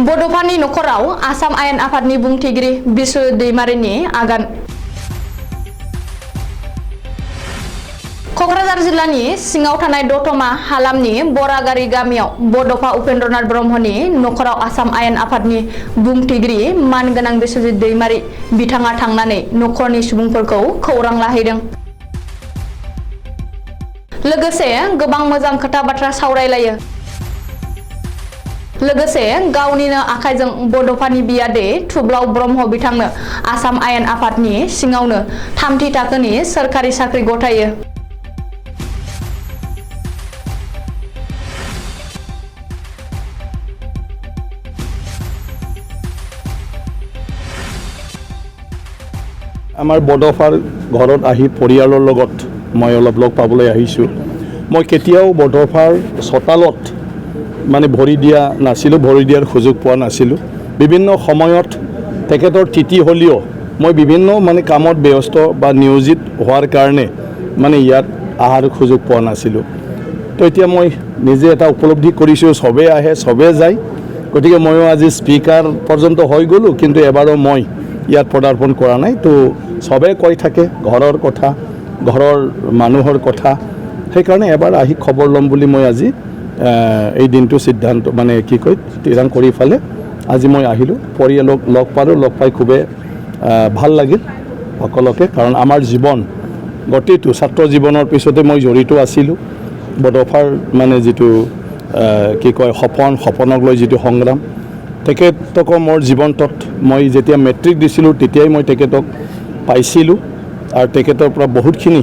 बड'फानि नखराव आसाम आयेन आफादनि बुंथिगिरि बिस्वजित दैमारिनि आगान। कक्राझार जिल्लानि सिङाव थानाय दतमा हालामनि बरागारि गामियाव बड'फा उपेन्द्रनाथ ब्रह्मनि नखराव आसाम आयेन आफादनि बुंथिगिरि मानगोनां बिस्वजित दैमारि बिथाङा थांनानै नखरनि सुबुंफोरखौ खौरां लाहैदों। लोगोसे गोबां मोजां खोथा बाथ्रा सावरायलायो। लोगोसे गावनिनो आखाइजों बड'फानि बियादै थुब्लाव ब्रह्म बिथांनो आसाम आयेन आफादनि सिङावनो 3थि थाखोनि सोरखारि साख्रि गथायो। আমাৰ বড'ফাৰ ঘৰত আহি পৰিয়ালৰ লগত মই অলপ লগ পাবলৈ আহিছোঁ। মই কেতিয়াও বড'ফাৰ চোতালত মানে ভৰি দিয়া নাছিলোঁ, ভৰি দিয়াৰ সুযোগ পোৱা নাছিলোঁ। বিভিন্ন সময়ত তেখেতৰ তিথি হ'লেও মই বিভিন্ন মানে কামত ব্যস্ত বা নিয়োজিত হোৱাৰ কাৰণে মানে ইয়াত অহাৰ সুযোগ পোৱা নাছিলোঁ। তো এতিয়া মই নিজে এটা উপলব্ধি কৰিছোঁ, চবেই আহে চবেই যায়, গতিকে ময়ো আজি স্পীকাৰ পৰ্যন্ত হৈ গ'লোঁ, কিন্তু এবাৰো মই ইয়াত পদাৰ্পণ কৰা নাই। তো চবেই কৈ থাকে ঘৰৰ কথা, ঘৰৰ মানুহৰ কথা, সেইকাৰণে এবাৰ আহি খবৰ ল'ম বুলি মই আজি এই দিনটো সিদ্ধান্ত মানে কি কয় থিৰাং কৰি ফালে আজি মই আহিলোঁ। পৰিয়ালক লগ পালোঁ, লগ পাই খুবেই ভাল লাগিল সকলোকে, কাৰণ আমাৰ জীৱন গোটেইটো ছাত্ৰ জীৱনৰ পিছতে মই জড়িত আছিলোঁ। বড'ফাৰ মানে যিটো কি কয় সপনক লৈ যিটো সংগ্ৰাম, তেখেতক মোৰ জীৱনটোত মই যেতিয়া মেট্ৰিক দিছিলোঁ তেতিয়াই মই তেখেতক পাইছিলোঁ আৰু তেখেতৰ পৰা বহুতখিনি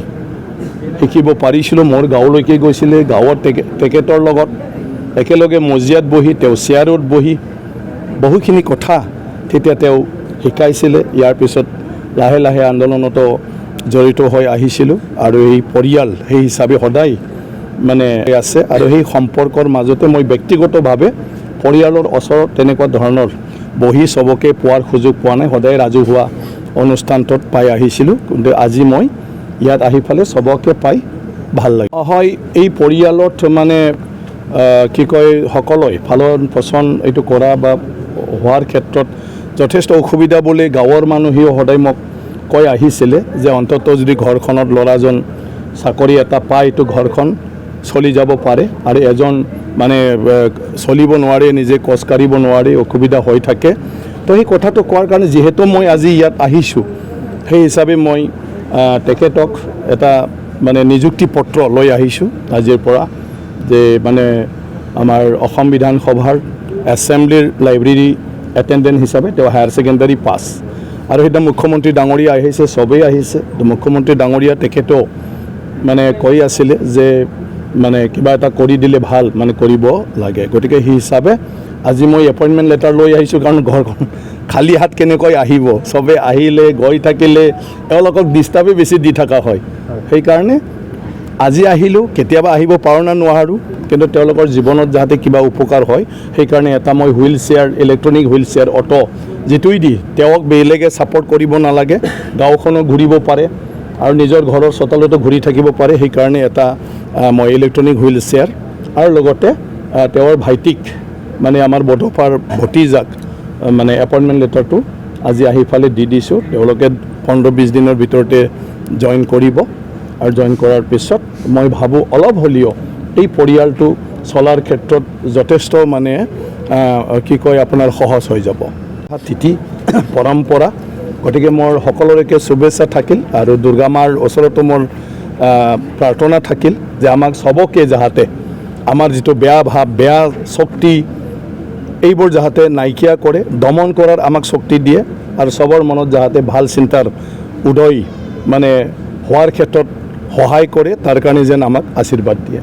শিকিব পাৰিছিলোঁ। মোৰ গাঁৱলৈকে গৈছিলে, গাঁৱত তেখেতৰ লগত একেলগে মজিয়াত বহি তেওঁ চেয়াৰত বহি বহুখিনি কথা তেতিয়া তেওঁ শিকাইছিলে। ইয়াৰ পিছত লাহে লাহে আন্দোলনতো জড়িত হৈ আহিছিলোঁ আৰু এই পৰিয়াল সেই হিচাপে সদায় মানে আছে, আৰু সেই সম্পৰ্কৰ মাজতে মই ব্যক্তিগতভাৱে পৰিয়ালৰ ওচৰত তেনেকুৱা ধৰণৰ বহি চবকে পোৱাৰ সুযোগ পোৱা নাই, সদায় ৰাজহুৱা অনুষ্ঠানটোত পাই আহিছিলোঁ, কিন্তু আজি মই ইয়াত আহি ফালে চবকে পাই ভাল লাগে। হয়, এই পৰিয়ালত মানে কি কয় সকলোৱে পালন পোষণ এইটো কৰা বা হোৱাৰ ক্ষেত্ৰত যথেষ্ট অসুবিধা বুলি গাঁৱৰ মানুহেও সদায় মোক কৈ আহিছিলে যে অন্ততঃ যদি ঘৰখনত ল'ৰাজন চাকৰি এটা পায় তো ঘৰখন চলি যাব পাৰে, আৰু এজন মানে চলিব নোৱাৰে, নিজে খোজ কাঢ়িব নোৱাৰে, অসুবিধা হৈ থাকে। তো সেই কথাটো কোৱাৰ কাৰণে যিহেতু মই আজি ইয়াত আহিছোঁ, সেই হিচাপে মই তেখেতক এটা মানে নিযুক্তি পত্ৰ লৈ আহিছোঁ আজিৰ পৰা, যে মানে আমাৰ অসম বিধানসভাৰ এছেম্বলিৰ লাইব্ৰেৰী এটেণ্ডেণ্ট হিচাপে তেওঁ হায়াৰ ছেকেণ্ডাৰী পাছ, আৰু সেইদিনা মুখ্যমন্ত্ৰী ডাঙৰীয়া আহিছে, চবেই আহিছে। তো মুখ্যমন্ত্ৰী ডাঙৰীয়া তেখেতেও মানে কৈ আছিলে যে মানে কিবা এটা কৰি দিলে ভাল, মানে কৰিব লাগে, গতিকে সেই হিচাপে আজি মই এপইণ্টমেণ্ট লেটাৰ লৈ আহিছোঁ। কাৰণ ঘৰখন খালী হাত কেনেকৈ আহিব, চবে আহিলে গৈ থাকিলে তেওঁলোকক ডিষ্টাৰ্বে বেছি দি থকা হয়, সেইকাৰণে আজি আহিলোঁ। কেতিয়াবা আহিব পাৰোঁ না নোৱাৰোঁ, কিন্তু তেওঁলোকৰ জীৱনত যাতে কিবা উপকাৰ হয় সেইকাৰণে এটা মই wheelchair, electronic wheelchair auto যিটোই দি তেওঁক বেলেগে ছাপৰ্ট কৰিব নালাগে, গাঁওখনো ঘূৰিব পাৰে আৰু নিজৰ ঘৰৰ চোতালতো ঘূৰি থাকিব পাৰে, সেইকাৰণে এটা মই ইলেক্ট্ৰনিক হুইল চেয়াৰ, আৰু লগতে তেওঁৰ ভাইটিক মানে আমাৰ বড'ফাৰ ভতিজাক মানে এপইণ্টমেণ্ট লেটাৰটো আজি আহি ফালে দি দিছোঁ। তেওঁলোকে 15-20 দিনৰ ভিতৰতে জইন কৰিব, আৰু জইন কৰাৰ পিছত মই ভাবোঁ অলপ হ'লেও এই পৰিয়ালটো চলাৰ ক্ষেত্ৰত যথেষ্ট মানে কি কয় আপোনাৰ সহজ হৈ যাব। তিথি পৰম্পৰা, গতিকে মোৰ সকলোলৈকে শুভেচ্ছা থাকিল, আৰু দুৰ্গা মাৰ ওচৰতো মোৰ প্ৰাৰ্থনা থাকিল যে আমাক চবকে যাতে আমাৰ যিটো বেয়া ভাৱ, বেয়া শক্তি এইবোৰ যাতে নাইকিয়া কৰে, দমন কৰাৰ আমাক শক্তি দিয়ে, আৰু চবৰ মনত যাতে ভাল চিন্তাৰ উদয় মানে হোৱাৰ ক্ষেত্ৰত সহায় কৰে, তাৰ কাৰণে যেন আমাক আশীৰ্বাদ দিয়ে।